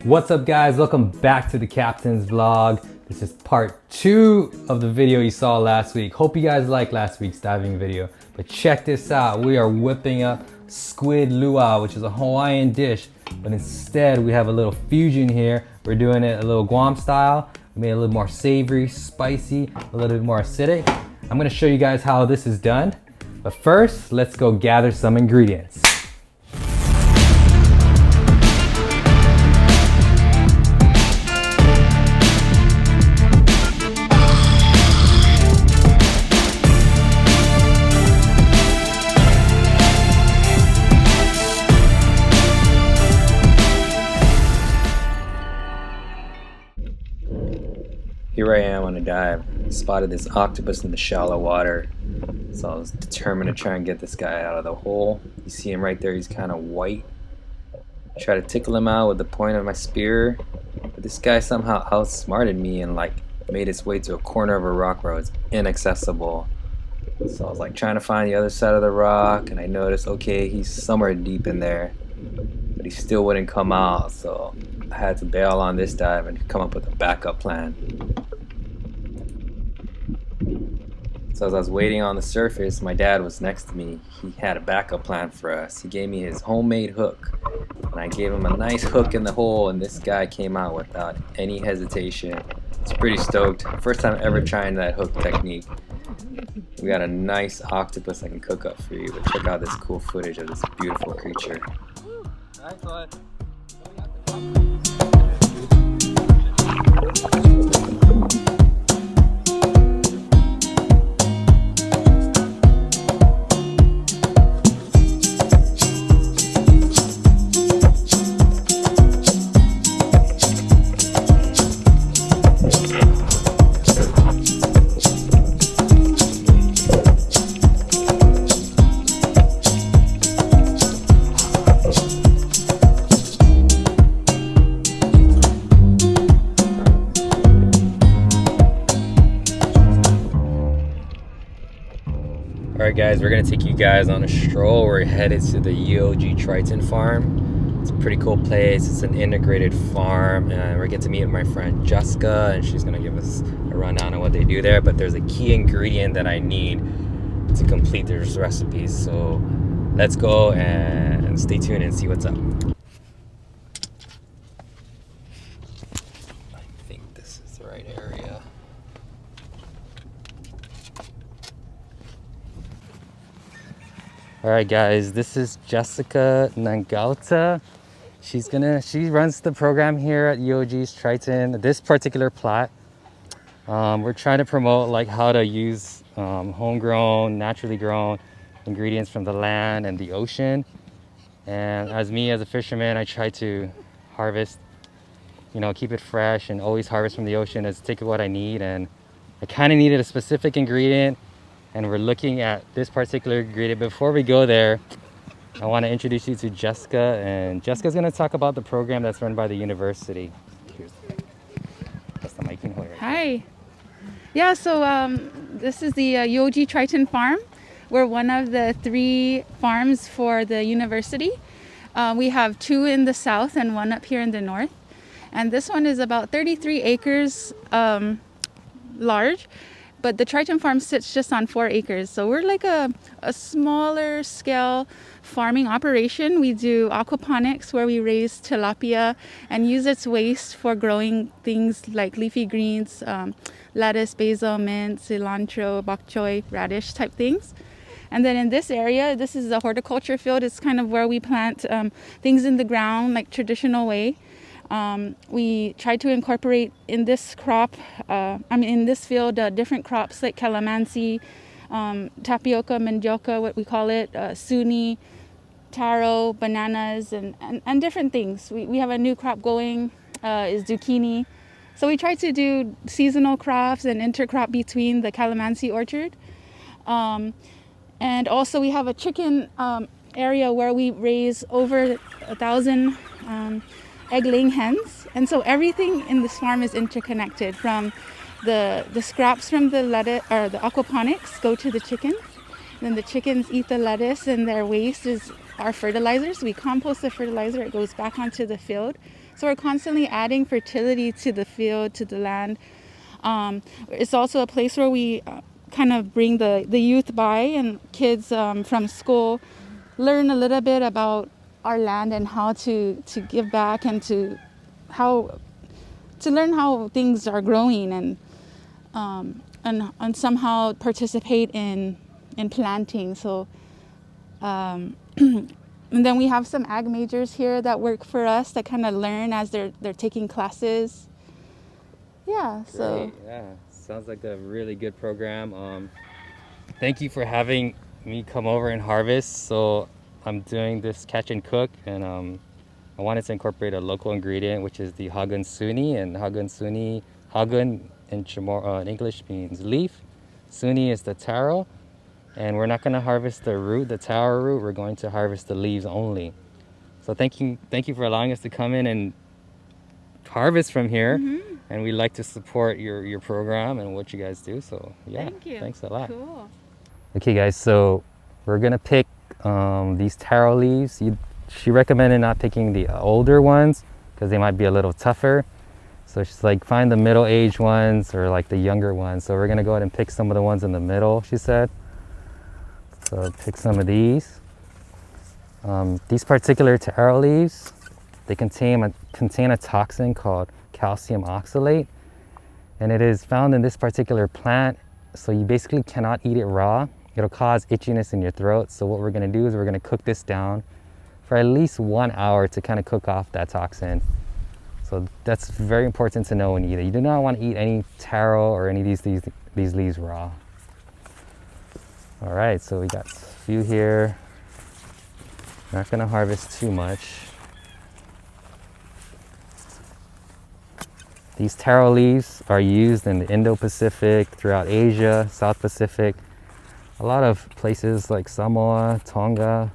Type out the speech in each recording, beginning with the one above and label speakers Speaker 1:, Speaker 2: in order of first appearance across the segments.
Speaker 1: What's up guys, welcome back to the Captain's Vlog. This is part 2 of the video you saw last week. Hope you guys liked last week's diving video. But check this out, we are whipping up squid luau, which is a Hawaiian dish. But instead we have a little fusion here. We're doing it a little Guam style. We made it a little more savory, spicy, a little bit more acidic. I'm gonna show you guys how this is done. But first, let's go gather some ingredients. Here I am on a dive. Spotted this octopus in the shallow water, so I was determined to try and get this guy out of the hole. You see him right there, he's kind of white. Try to tickle him out with the point of my spear, but this guy somehow outsmarted me and made his way to a corner of a rock where it was inaccessible. So I was trying to find the other side of the rock, and I noticed, okay, he's somewhere deep in there, but he still wouldn't come out, so I had to bail on this dive and come up with a backup plan. So as I was waiting on the surface, my dad was next to me. He had a backup plan for us. He gave me his homemade hook, and I gave him a nice hook in the hole, and this guy came out without any hesitation. It's pretty stoked. First time ever trying that hook technique. We got a nice octopus I can cook up for you, but check out this cool footage of this beautiful creature. Nice one. Alright guys, we're going to take you guys on a stroll. We're headed to the UOG Triton farm. It's a pretty cool place. It's an integrated farm, and we're going to meet my friend Jessica, and she's going to give us a rundown on what they do there. But there's a key ingredient that I need to complete this recipe. So let's go and stay tuned and see what's up. I think this is the right area. Alright guys, this is Jessica Nangalta. She runs the program here at UOG's Triton, this particular plot. We're trying to promote how to use homegrown, naturally grown ingredients from the land and the ocean. And as a fisherman, I try to harvest, keep it fresh and always harvest from the ocean, take what I need. And I kind of needed a specific ingredient, and we're looking at this particular ingredient. Before we go there, I want to introduce you to Jessica, and Jessica's going to talk about the program that's run by the university. That's the mic.
Speaker 2: Hi. Yeah, so this is the UOG Triton farm. We're one of the 3 farms for the university. We have 2 in the south and 1 up here in the north. And this one is about 33 acres large. But the Triton farm sits just on 4 acres. So we're like a smaller scale farming operation. We do aquaponics, where we raise tilapia and use its waste for growing things like leafy greens, lettuce, basil, mint, cilantro, bok choy, radish type things. And then in this area, this is a horticulture field. It's kind of where we plant things in the ground, like traditional way. We try to incorporate in this crop, in this field, different crops like calamansi, tapioca, mandioca, what we call it, suni, taro, bananas, and different things. We have a new crop going, is zucchini. So we try to do seasonal crops and intercrop between the calamansi orchard. And also we have a chicken area where we raise over 1,000 egg-laying hens, and so everything in this farm is interconnected. From the scraps from the lettuce or the aquaponics go to the chicken, then the chickens eat the lettuce, and their waste is our fertilizers. We compost the fertilizer, it goes back onto the field. So we're constantly adding fertility to the field, to the land. It's also a place where we kind of bring the youth by, and kids from school learn a little bit about our land and how to give back, and to learn how things are growing, and somehow participate in planting. So and then we have some ag majors here that work for us, that kind of learn as they're taking classes. Yeah, so
Speaker 1: Great. Yeah, sounds like a really good program. Thank you for having me come over and harvest. So I'm doing this catch and cook, and I wanted to incorporate a local ingredient, which is the hagun suni. And hagun in in English means leaf. Suni is the taro, and we're not going to harvest the root, the taro root. We're going to harvest the leaves only. So thank you for allowing us to come in and harvest from here. And we like to support your program and what you guys do. So yeah,
Speaker 2: thank you.
Speaker 1: Thanks a lot.
Speaker 2: Cool.
Speaker 1: Okay guys, so we're gonna pick these taro leaves. She recommended not picking the older ones because they might be a little tougher. So she's like, find the middle-aged ones or like the younger ones. So we're gonna go ahead and pick some of the ones in the middle, she said. So pick some of these. These particular taro leaves, they contain a toxin called calcium oxalate, and it is found in this particular plant. So you basically cannot eat it raw. It'll cause itchiness in your throat. So what we're gonna do is we're gonna cook this down for at least 1 hour to kind of cook off that toxin. So that's very important to know when you eat it. You do not want to eat any taro or any of these leaves raw. All right, so we got a few here. Not gonna harvest too much. These taro leaves are used in the Indo-Pacific, throughout Asia, South Pacific. A lot of places like Samoa, Tonga,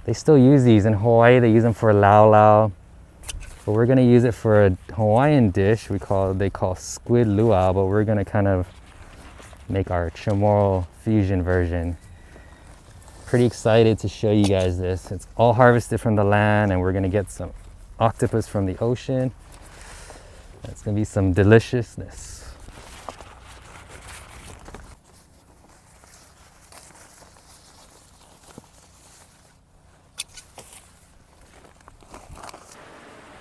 Speaker 1: they still use these. In Hawaii, they use them for lau lau. But we're gonna use it for a Hawaiian dish they call squid luau, but we're gonna kind of make our Chamorro fusion version. Pretty excited to show you guys this. It's all harvested from the land, and we're gonna get some octopus from the ocean. It's gonna be some deliciousness.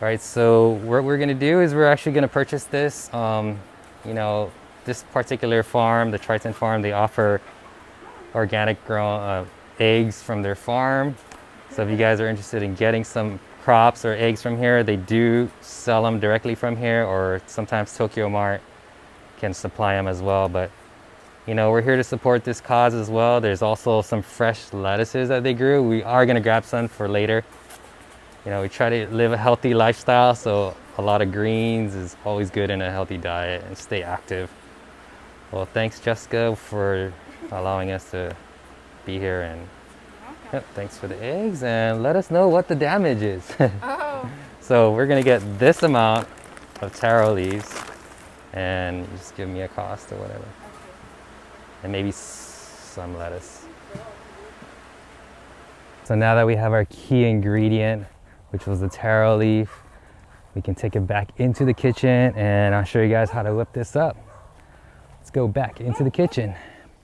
Speaker 1: All right, so what we're gonna do is we're actually gonna purchase this. This particular farm, the Triton farm, they offer organic grown eggs from their farm. So if you guys are interested in getting some crops or eggs from here, they do sell them directly from here, or sometimes Tokyo Mart can supply them as well. But we're here to support this cause as well. There's also some fresh lettuces that they grew. We are gonna grab some for later. We try to live a healthy lifestyle, so a lot of greens is always good in a healthy diet, and stay active. Well, thanks Jessica for allowing us to be here, and yep, thanks for the eggs, and let us know what the damage is.
Speaker 2: Oh.
Speaker 1: So we're gonna get this amount of taro leaves, and just give me a cost or whatever. And maybe some lettuce. So now that we have our key ingredient, which was the taro leaf, we can take it back into the kitchen, and I'll show you guys how to whip this up. Let's go back into the kitchen.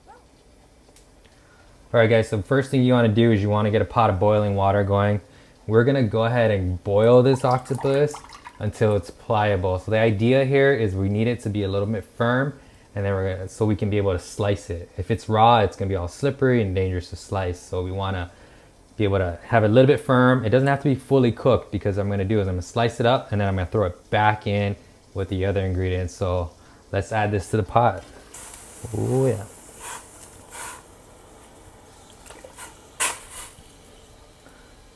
Speaker 1: All right guys, so the first thing you want to do is you want to get a pot of boiling water going. We're gonna go ahead and boil this octopus until it's pliable. So the idea here is we need it to be a little bit firm, and then so we can be able to slice it. If it's raw, it's gonna be all slippery and dangerous to slice. So we want to be able to have it a little bit firm. It doesn't have to be fully cooked, because I'm gonna slice it up, and then I'm gonna throw it back in with the other ingredients. So let's add this to the pot. Oh yeah.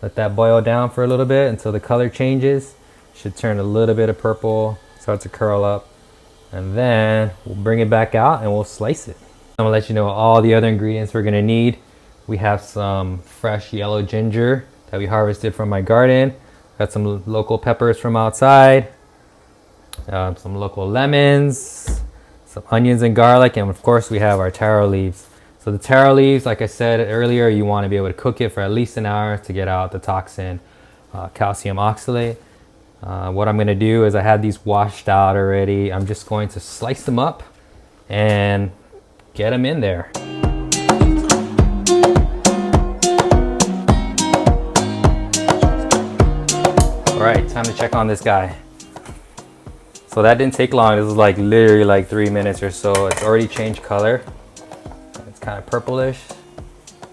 Speaker 1: Let that boil down for a little bit until the color changes. Should turn a little bit of purple, start to curl up, and then we'll bring it back out and we'll slice it. I'm gonna let you know all the other ingredients we're gonna need. We have some fresh yellow ginger that we harvested from my garden. Got some local peppers from outside, some local lemons, some onions and garlic, and of course we have our taro leaves. So the taro leaves, like I said earlier, you want to be able to cook it for at least an hour to get out the toxin, calcium oxalate. What I'm gonna do is I have these washed out already. I'm just going to slice them up and get them in there. All right, time to check on this guy. So that didn't take long. This was like literally like 3 minutes or so. It's already changed color. It's kind of purplish.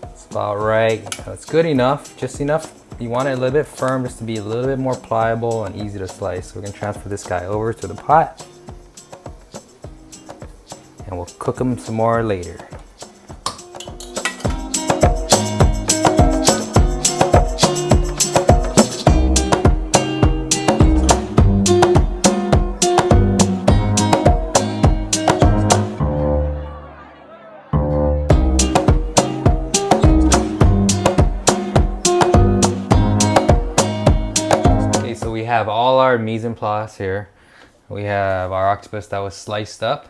Speaker 1: It's about right. It's good enough, just enough. You want it a little bit firm just to be a little bit more pliable and easy to slice. So we're gonna transfer this guy over to the pot and we'll cook him some more later. We have all our mise en place here. We have our octopus that was sliced up,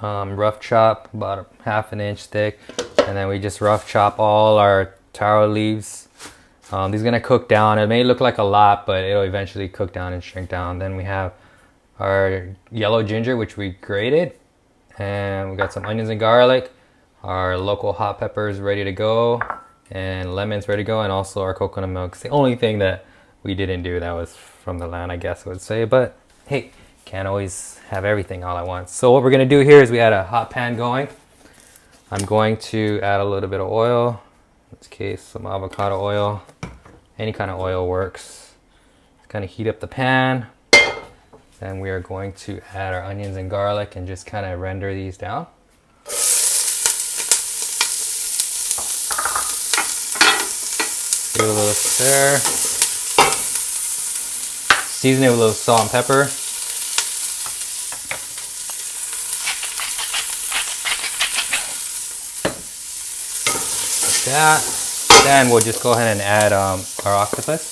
Speaker 1: rough chop, about 1/2 inch thick, and then we just rough chop all our taro leaves. These are gonna cook down. It may look like a lot, but it'll eventually cook down and shrink down. Then we have our yellow ginger, which we grated, and we got some onions and garlic, our local hot peppers ready to go, and lemons ready to go, and also our coconut milk. It's the only thing that we didn't do that was from the land, I guess I would say, but hey, can't always have everything all at once. So what we're gonna do here is we had a hot pan going. I'm going to add a little bit of oil. In this case, some avocado oil. Any kind of oil works. Kind of heat up the pan. Then we are going to add our onions and garlic and just kind of render these down. Give it a little stir. Season it with a little salt and pepper. Like that. Then we'll just go ahead and add our octopus.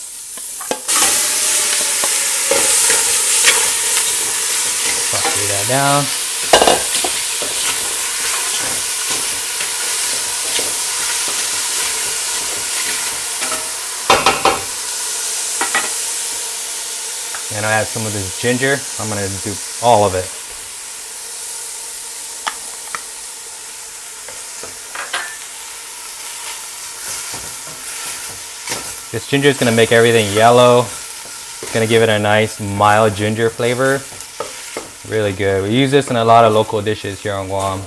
Speaker 1: Saute that down. And I add some of this ginger. I'm gonna do all of it. This ginger is gonna make everything yellow. It's gonna give it a nice mild ginger flavor. Really good. We use this in a lot of local dishes here on Guam.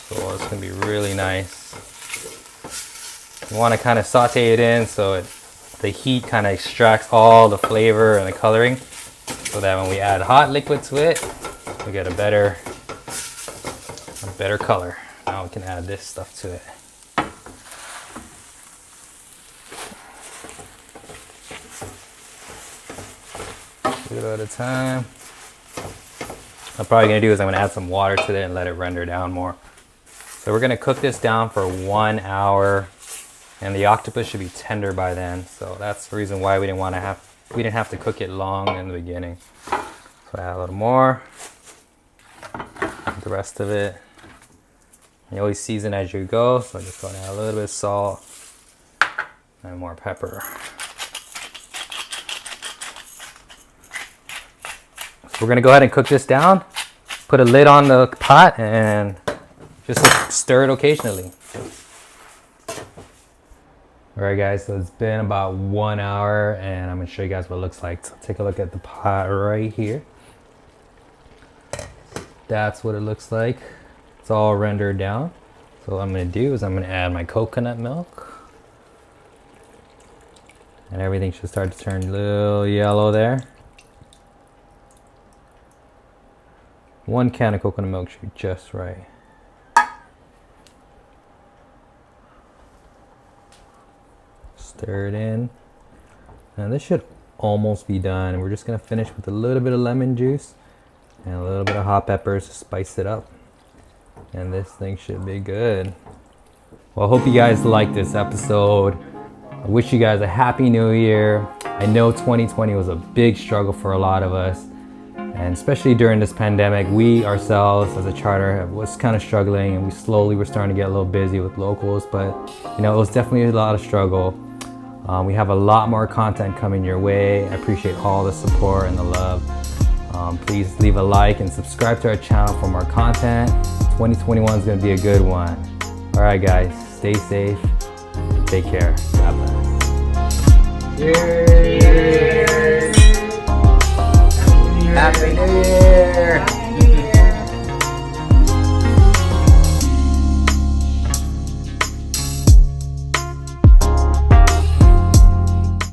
Speaker 1: So it's gonna be really nice. You wanna kind of saute it in so the heat kind of extracts all the flavor and the coloring, so that when we add hot liquid to it, we get a better color. Now we can add this stuff to it. A little at a time. I'm probably gonna do is I'm gonna add some water to it and let it render down more. So we're gonna cook this down for 1 hour. And the octopus should be tender by then, so that's the reason why we didn't have to cook it long in the beginning. So add a little more, the rest of it. You always season as you go, so I'm just going to add a little bit of salt and more pepper. So we're gonna go ahead and cook this down. Put a lid on the pot and just stir it occasionally. Alright guys, so it's been about 1 hour and I'm going to show you guys what it looks like. So take a look at the pot right here. That's what it looks like. It's all rendered down. So what I'm going to do is I'm going to add my coconut milk. And everything should start to turn a little yellow there. 1 can of coconut milk should be just right. Stir it in. And this should almost be done. And we're just gonna finish with a little bit of lemon juice and a little bit of hot peppers to spice it up. And this thing should be good. Well, I hope you guys liked this episode. I wish you guys a happy new year. I know 2020 was a big struggle for a lot of us. And especially during this pandemic, we ourselves as a charter was kind of struggling, and we slowly were starting to get a little busy with locals, but you know, it was definitely a lot of struggle. We have a lot more content coming your way. I appreciate all the support and the love. Please leave a like and subscribe to our channel for more content. 2021 is going to be a good one. All right, guys, stay safe and take care. God bless. Cheers.